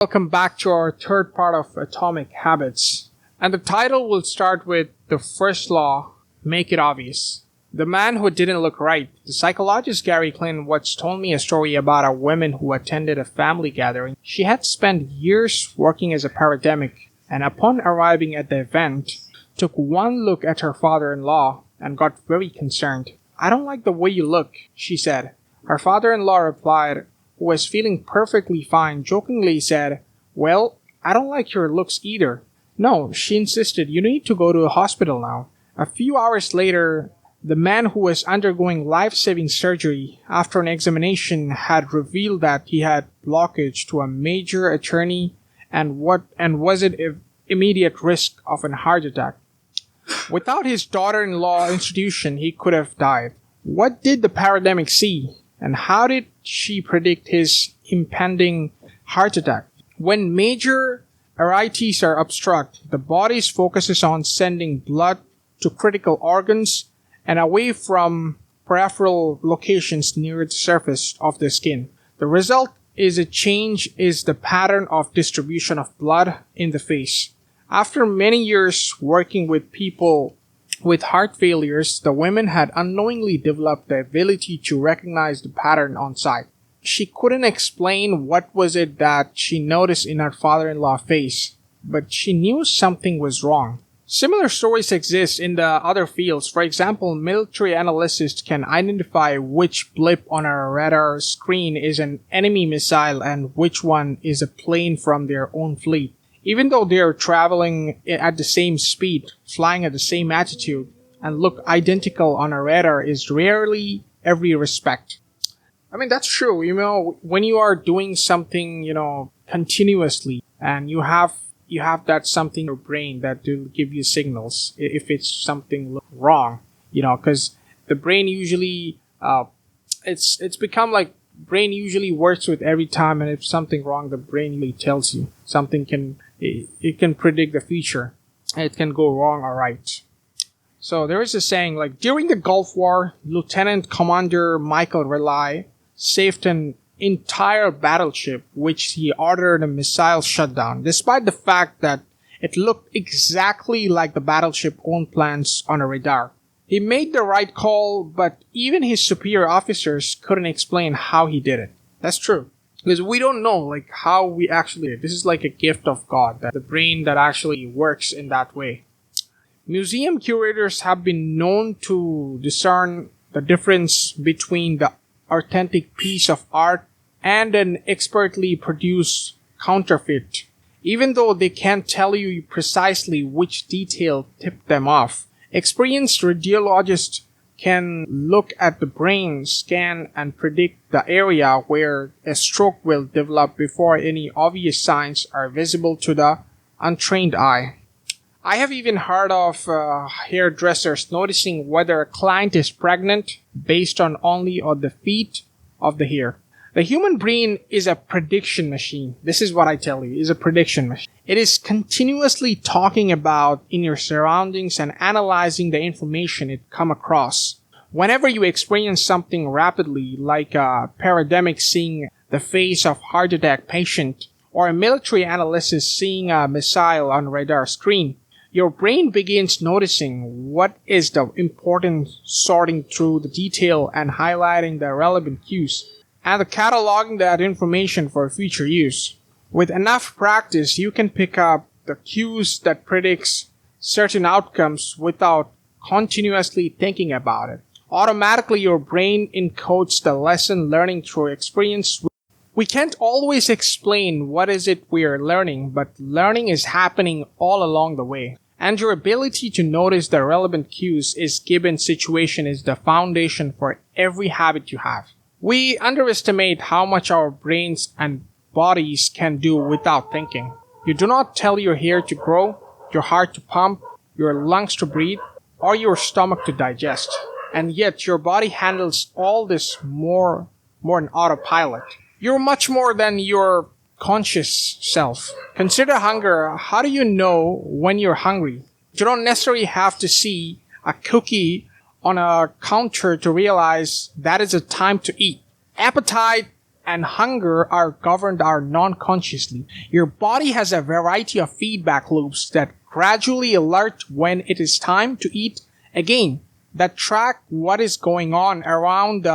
Welcome back to our third part of Atomic Habits. And the title will start with the first law, make it obvious. The man who didn't look right. The psychologist Gary Klein once told me a story about a woman who attended a family gathering. She had spent years working as a paramedic, and upon arriving at the event, took one look at her father-in-law and got very concerned. "I don't like the way you look," she said. Her father-in-law replied, who was feeling perfectly fine, jokingly said, "Well, I don't like your looks either." "No," she insisted, "you need to go to a hospital now." A few hours later, the man who was undergoing life-saving surgery after an examination had revealed that he had blockage to a major artery and was at immediate risk of a heart attack. Without his daughter-in-law institution, he could have died. What did the paramedic see, and how did she predict his impending heart attack? When major arteries are obstructed, the body focuses on sending blood to critical organs and away from peripheral locations near the surface of the skin. The result is a change is the pattern of distribution of blood in the face. After many years working with people with heart failures, the woman had unknowingly developed the ability to recognize the pattern on sight. She couldn't explain what was it that she noticed in her father-in-law's face, but she knew something was wrong. Similar stories exist in the other fields. For example, military analysts can identify which blip on a radar screen is an enemy missile and which one is a plane from their own fleet. Even though they are traveling at the same speed, flying at the same altitude, and look identical on a radar is rarely every respect. I mean, that's true. When you are doing something, continuously, and you have that something in your brain that will give you signals if it's something wrong, because the brain usually, it's become like brain usually works with every time, and if something wrong, the brain usually tells you something it can predict the future. It can go wrong or right. So there is a saying like, during the Gulf War, Lieutenant Commander Michael Raleigh saved an entire battleship which he ordered a missile shutdown, despite the fact that it looked exactly like the battleship own plans on a radar. He made the right call, but even his superior officers couldn't explain how he did it. That's true. Because we don't know how we actually did it. This is like a gift of God, that the brain that actually works in that way. Museum curators have been known to discern the difference between the authentic piece of art and an expertly produced counterfeit, even though they can't tell you precisely which detail tipped them off. Experienced radiologists can look at the brain scan and predict the area where a stroke will develop before any obvious signs are visible to the untrained eye. I have even heard of hairdressers noticing whether a client is pregnant based on only on the feet of the hair. The human brain is a prediction machine. This is what I tell you, is a prediction machine. It is continuously talking about in your surroundings and analyzing the information it come across. Whenever you experience something rapidly, like a paramedic seeing the face of heart attack patient or a military analyst seeing a missile on radar screen, your brain begins noticing what is the important, sorting through the detail and highlighting the relevant cues, and cataloging that information for future use. With enough practice, you can pick up the cues that predicts certain outcomes without continuously thinking about it. Automatically, your brain encodes the lesson learning through experience. We can't always explain what is it we are learning, but learning is happening all along the way. And your ability to notice the relevant cues is given situation is the foundation for every habit you have. We underestimate how much our brains and bodies can do without thinking. You do not tell your hair to grow, your heart to pump, your lungs to breathe, or your stomach to digest. And yet your body handles all this more than autopilot. You're much more than your conscious self. Consider hunger. How do you know when you're hungry? You don't necessarily have to see a cookie on a counter to realize that is a time to eat. Appetite and hunger are governed are non-consciously. Your body has a variety of feedback loops that gradually alert when it is time to eat again, that track what is going on around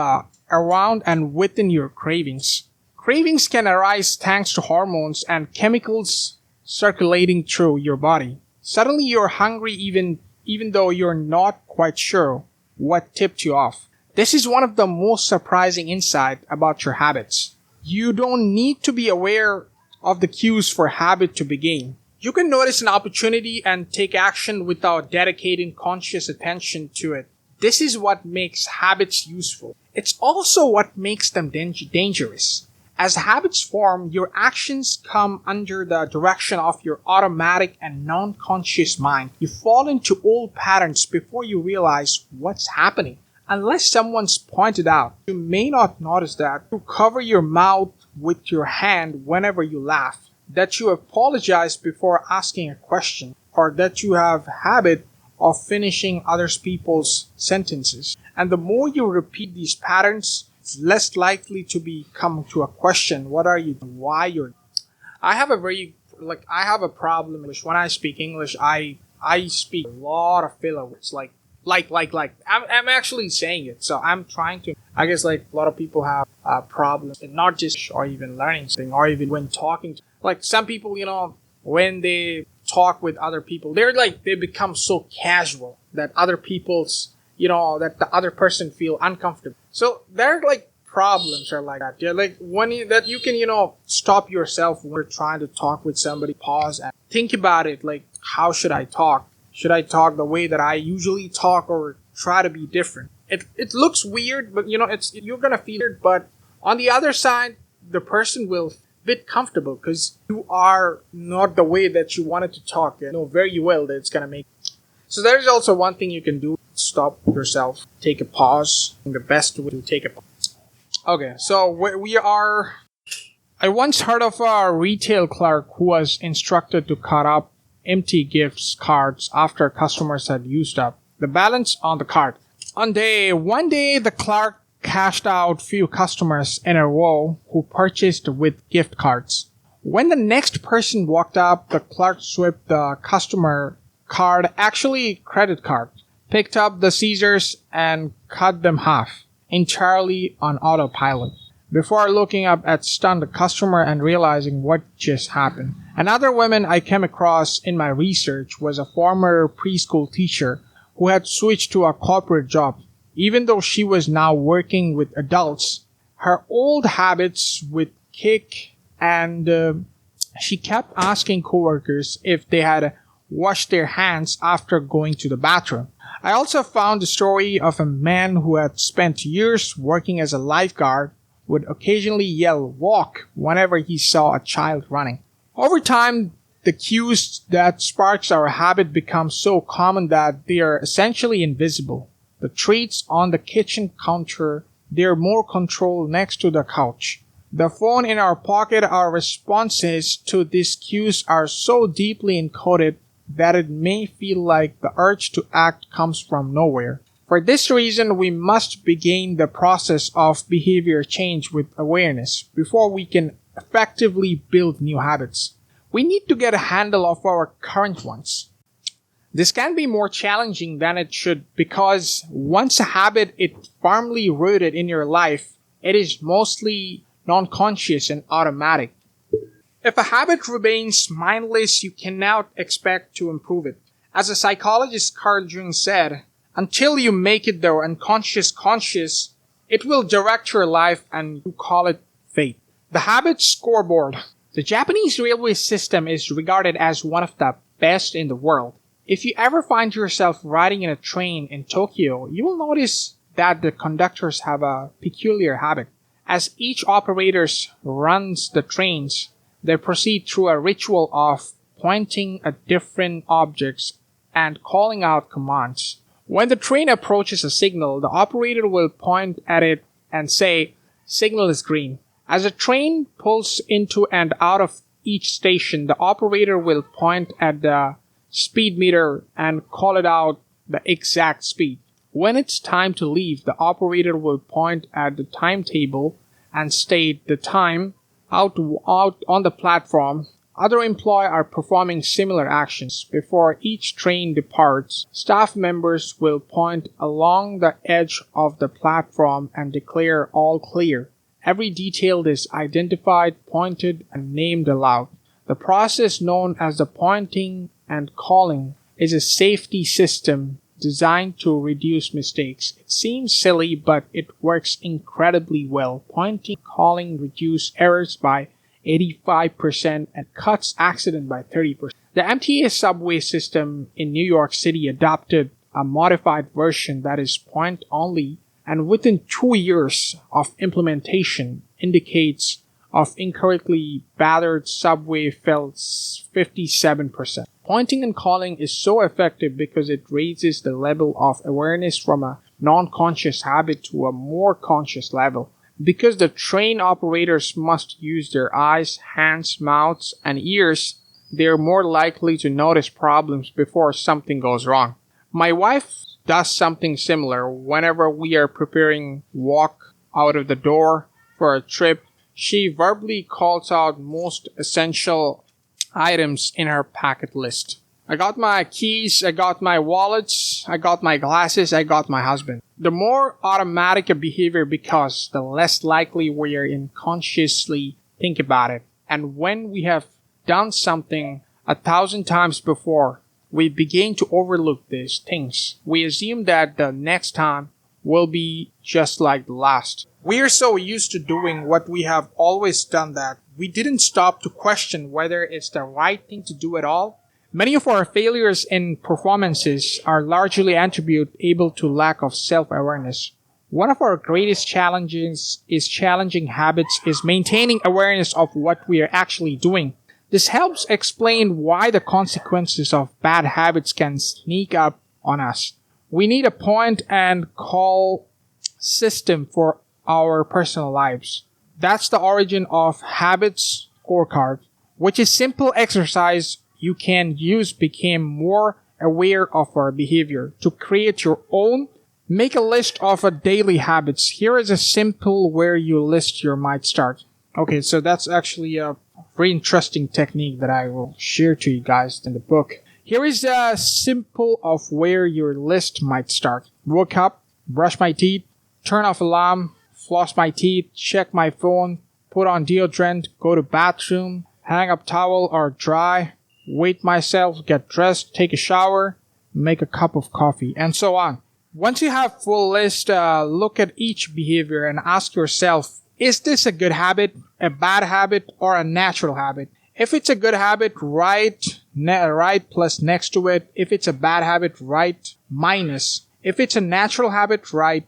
and within your cravings. Cravings can arise thanks to hormones and chemicals circulating through your body. Suddenly you're hungry even though you're not quite sure what tipped you off. This is one of the most surprising insights about your habits. You don't need to be aware of the cues for habit to begin. You can notice an opportunity and take action without dedicating conscious attention to it. This is what makes habits useful. It's also what makes them dangerous. As habits form, your actions come under the direction of your automatic and non-conscious mind. You fall into old patterns before you realize what's happening. Unless someone's pointed out, you may not notice that you cover your mouth with your hand whenever you laugh, that you apologize before asking a question, or that you have a habit of finishing other people's sentences. And the more you repeat these patterns, it's less likely to come to a question. What are you doing? Why you're... I have a problem when I speak English. I speak a lot of filler words, like. I'm actually saying it, so I'm trying to. I guess a lot of people have problems, and not just or even learning something, or even when talking. Some people, when they talk with other people, they become so casual that other people's, that the other person feel uncomfortable. So there are problems are like that. Yeah, that you can stop yourself when you're trying to talk with somebody. Pause and think about it. How should I talk? Should I talk the way that I usually talk, or try to be different? It looks weird, but you're gonna feel it. But on the other side, the person will bit comfortable because you are not the way that you wanted to talk. You know very well that it's gonna make. So there's also one thing you can do: stop yourself, take a pause. And the best way to take a pause. Okay, so we are. I once heard of a retail clerk who was instructed to cut up empty gifts cards after customers had used up the balance on the card. One day, the clerk cashed out few customers in a row who purchased with gift cards. When the next person walked up, the clerk swept the customer card, actually credit card, picked up the scissors and cut them half, entirely on autopilot, before looking up at stunned customer and realizing what just happened. Another woman I came across in my research was a former preschool teacher who had switched to a corporate job. Even though she was now working with adults, her old habits would kick, and she kept asking coworkers if they had washed their hands after going to the bathroom. I also found the story of a man who had spent years working as a lifeguard would occasionally yell "walk" whenever he saw a child running. Over time, the cues that sparks our habit become so common that they are essentially invisible. The treats on the kitchen counter, they're more controlled next to the couch. The phone in our pocket, our responses to these cues are so deeply encoded that it may feel like the urge to act comes from nowhere. For this reason, we must begin the process of behavior change with awareness before we can effectively build new habits. We need to get a handle of our current ones. This can be more challenging than it should because once a habit is firmly rooted in your life, it is mostly non-conscious and automatic. If a habit remains mindless, you cannot expect to improve it. As a psychologist Carl Jung said, until you make it the unconscious conscious, it will direct your life and you call it fate. The habit scoreboard. The Japanese railway system is regarded as one of the best in the world. If you ever find yourself riding in a train in Tokyo, you will notice that the conductors have a peculiar habit. As each operator runs the trains, they proceed through a ritual of pointing at different objects and calling out commands. When the train approaches a signal, the operator will point at it and say, "Signal is green." As the train pulls into and out of each station, the operator will point at the speed meter and call it out the exact speed. When it's time to leave, the operator will point at the timetable and state the time out on the platform. Other employees are performing similar actions. Before each train departs, staff members will point along the edge of the platform and declare all clear. Every detail is identified, pointed, and named aloud. The process known as the pointing and calling is a safety system designed to reduce mistakes. It seems silly, but it works incredibly well. Pointing and calling reduce errors by 85% and cuts accident by 30%. The MTA subway system in New York City adopted a modified version that is point only, and within 2 years of implementation indicates of incorrectly battered subway fell 57%. Pointing and calling is so effective because it raises the level of awareness from a non-conscious habit to a more conscious level. Because the train operators must use their eyes, hands, mouths, and ears, they are more likely to notice problems before something goes wrong. My wife does something similar. Whenever we are preparing walk out of the door for a trip, she verbally calls out most essential items in her packet list. I got my keys, I got my wallets, I got my glasses, I got my husband. The more automatic a behavior becomes, the less likely we are unconsciously think about it. And when we have done something 1,000 times before, we begin to overlook these things. We assume that the next time will be just like the last. We are so used to doing what we have always done that we didn't stop to question whether it's the right thing to do at all. Many of our failures in performances are largely attributable to lack of self-awareness. One of our greatest challenges is challenging habits is maintaining awareness of what we are actually doing. This helps explain why the consequences of bad habits can sneak up on us. We need a point and call system for our personal lives. That's the origin of Habits Scorecard, which is simple exercise you can use become more aware of our behavior. To create your own, make a list of daily habits. Here is a simple where you list your might start. Okay, so that's actually a very interesting technique that I will share to you guys in the book. Here is a simple of where your list might start. Woke up, brush my teeth, turn off alarm, floss my teeth, check my phone, put on deodorant, go to bathroom, hang up towel or dry, wait myself, get dressed, take a shower, make a cup of coffee, and so on. Once you have full list, look at each behavior and ask yourself, is this a good habit, a bad habit, or a natural habit? If it's a good habit, write plus next to it. If it's a bad habit, write minus. If it's a natural habit, write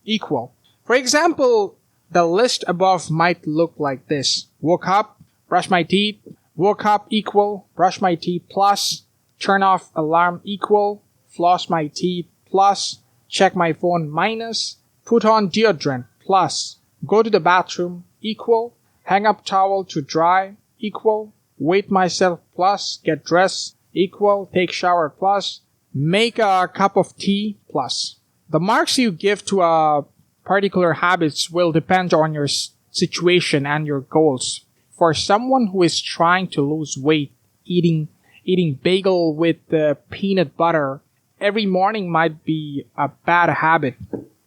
equal. For example, the list above might look like this. Woke up, brush my teeth, woke up equal, brush my teeth plus, turn off alarm equal, floss my teeth plus, check my phone minus, put on deodorant plus, go to the bathroom equal, hang up towel to dry equal, wait myself plus, get dressed equal, take shower plus, make a cup of tea plus. The marks you give to a particular habits will depend on your situation and your goals. For someone who is trying to lose weight, eating bagel with peanut butter every morning might be a bad habit.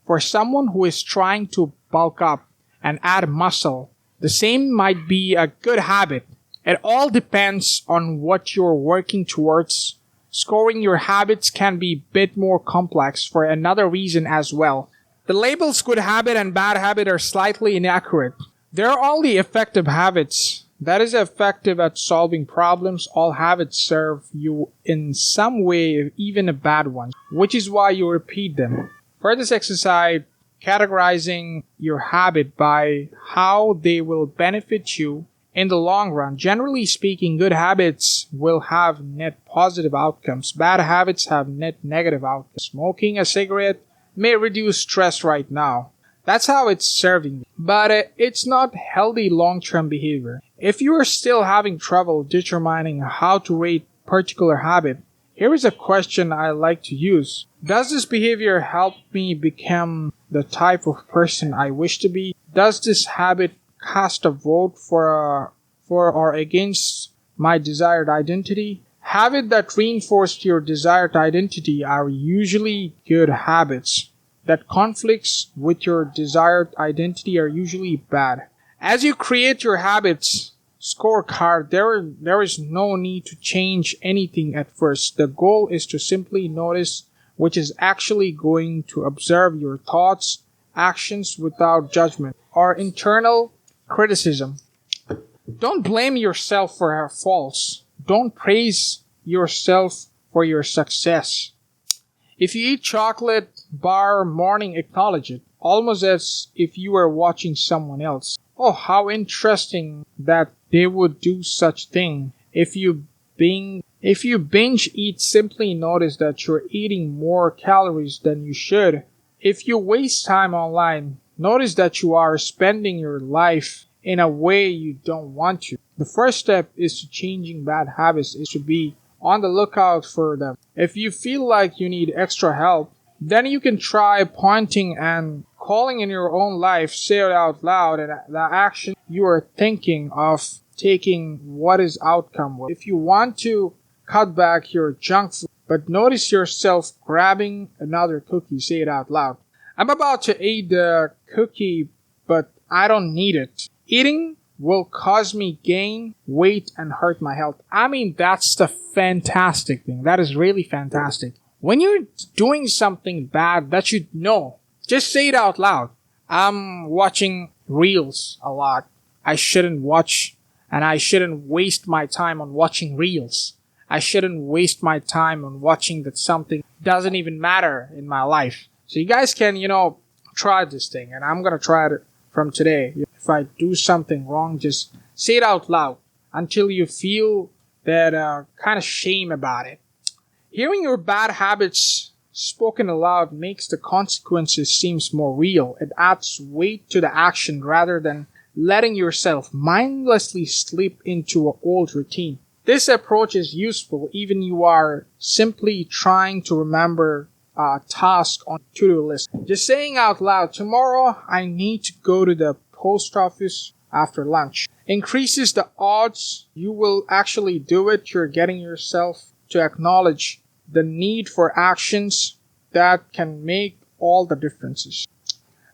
For someone who is trying to bulk up and add muscle, the same might be a good habit. It all depends on what you're working towards. Scoring your habits can be a bit more complex for another reason as well. The labels good habit and bad habit are slightly inaccurate. They're only effective habits. That is effective at solving problems. All habits serve you in some way, even a bad one, which is why you repeat them. For this exercise, categorizing your habit by how they will benefit you in the long run. Generally speaking, good habits will have net positive outcomes. Bad habits have net negative outcomes. Smoking a cigarette may reduce stress right now. That's how it's serving you. But it's not healthy long-term behavior. If you are still having trouble determining how to rate particular habit, here is a question I like to use. Does this behavior help me become the type of person I wish to be? Does this habit cast a vote for or against my desired identity? Habits that reinforce your desired identity are usually good habits. That conflicts with your desired identity are usually bad. As you create your habits scorecard, there is no need to change anything at first. The goal is to simply notice which is actually going to observe your thoughts, actions without judgment or internal criticism. Don't blame yourself for your faults. Don't praise yourself for your success. If you eat chocolate bar morning, acknowledge it, almost as if you were watching someone else. Oh, how interesting that they would do such thing. If you binge eat, simply notice that you're eating more calories than you should. If you waste time online, notice that you are spending your life in a way you don't want to. The first step is to changing bad habits is to be on the lookout for them. If you feel like you need extra help, then you can try pointing and calling in your own life, say it out loud, and the action you are thinking of taking, what is outcome. If you want to cut back your junk food, but notice yourself grabbing another cookie, say it out loud. I'm about to eat the cookie, but I don't need it. Eating will cause me gain weight and hurt my health. I mean, that's the fantastic thing. That is really fantastic. When you're doing something bad that you know, just say it out loud. I'm watching reels a lot. I shouldn't watch, and I shouldn't waste my time on watching reels. I shouldn't waste my time on watching that something doesn't even matter in my life. So you guys can, try this thing, and I'm gonna try it from today. If I do something wrong, just say it out loud until you feel that kind of shame about it. Hearing your bad habits spoken aloud makes the consequences seems more real. It adds weight to the action rather than letting yourself mindlessly slip into an old routine. This approach is useful even you are simply trying to remember a task on to-do list. Just saying out loud, tomorrow I need to go to the post office after lunch, increases the odds you will actually do it. You're getting yourself to acknowledge the need for actions that can make all the differences.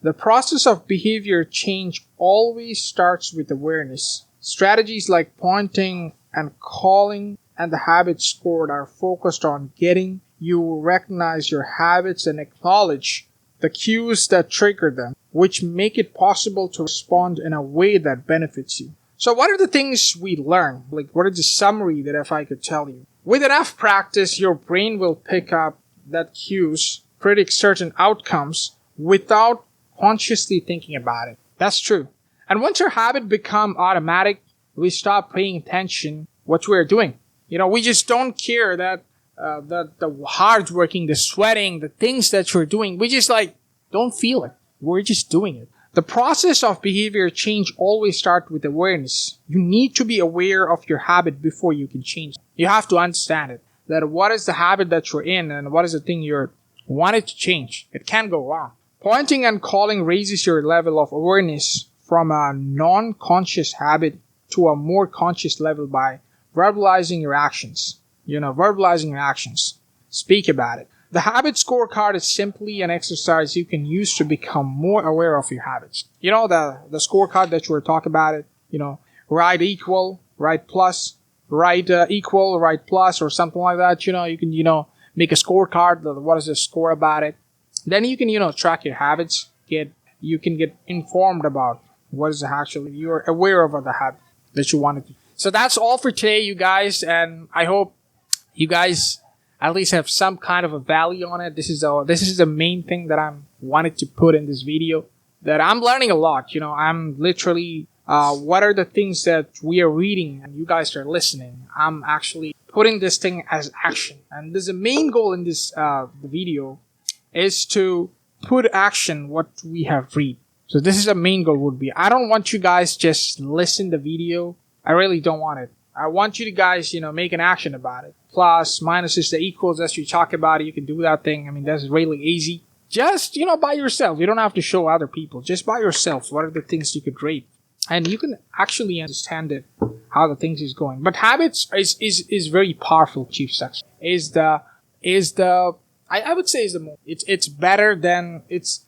The process of behavior change always starts with awareness. Strategies like pointing and calling and the habit scored are focused on getting you recognize your habits and acknowledge the cues that trigger them, which make it possible to respond in a way that benefits you. So what are the things we learn? What is the summary that if I could tell you? With enough practice, your brain will pick up that cues, predict certain outcomes without consciously thinking about it. That's true. And once your habit become automatic, we stop paying attention what we're doing. We just don't care that the hard working, the sweating, the things that you're doing, we just don't feel it. We're just doing it. The process of behavior change always starts with awareness. You need to be aware of your habit before you can change it. You have to understand it. That what is the habit that you're in and what is the thing you're wanted to change. It can go wrong. Pointing and calling raises your level of awareness from a non-conscious habit to a more conscious level by verbalizing your actions. Verbalizing your actions. Speak about it. The habit scorecard is simply an exercise you can use to become more aware of your habits. The scorecard that you were talking about it, right equal, right plus, right equal, right plus, or something like that. You can, make a scorecard. What is the score about it? Then you can, track your habits. You can get informed about what is actually, you're aware of the habit that you wanted to. So that's all for today, you guys. And I hope you guys at least have some kind of a value on it. This is the main thing that I'm wanted to put in this video. That I'm learning a lot. I'm literally, what are the things that we are reading and you guys are listening? I'm actually putting this thing as action. And there's a main goal in this the video is to put action what we have read. So this is the main goal would be. I don't want you guys just listen the video. I really don't want it. I want you to guys, make an action about it. Plus, minus is the equals as you talk about it. You can do that thing. I mean, that's really easy. Just, by yourself. You don't have to show other people. Just by yourself. What are the things you could rate? And you can actually understand it, how the things is going. But habits is very powerful. Chief success I would say is the most. It's better than it's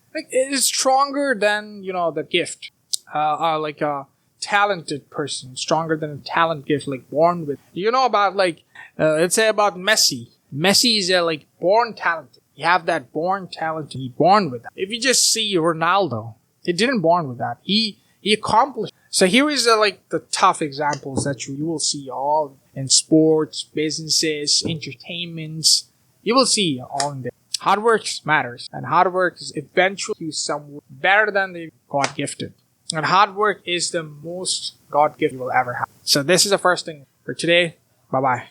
stronger than the gift. Like a talented person, stronger than a talent gift, like born with. About let's say about Messi. Messi is born talented. You have that born talent. He born with that. If you just see Ronaldo, he didn't born with that. He accomplished. So here is the tough examples that you will see all in sports, businesses, entertainments. You will see all in there. Hard work matters, and hard work is eventually somewhere better than the God gifted. And hard work is the most God gifted you will ever have. So this is the first thing for today. Bye bye.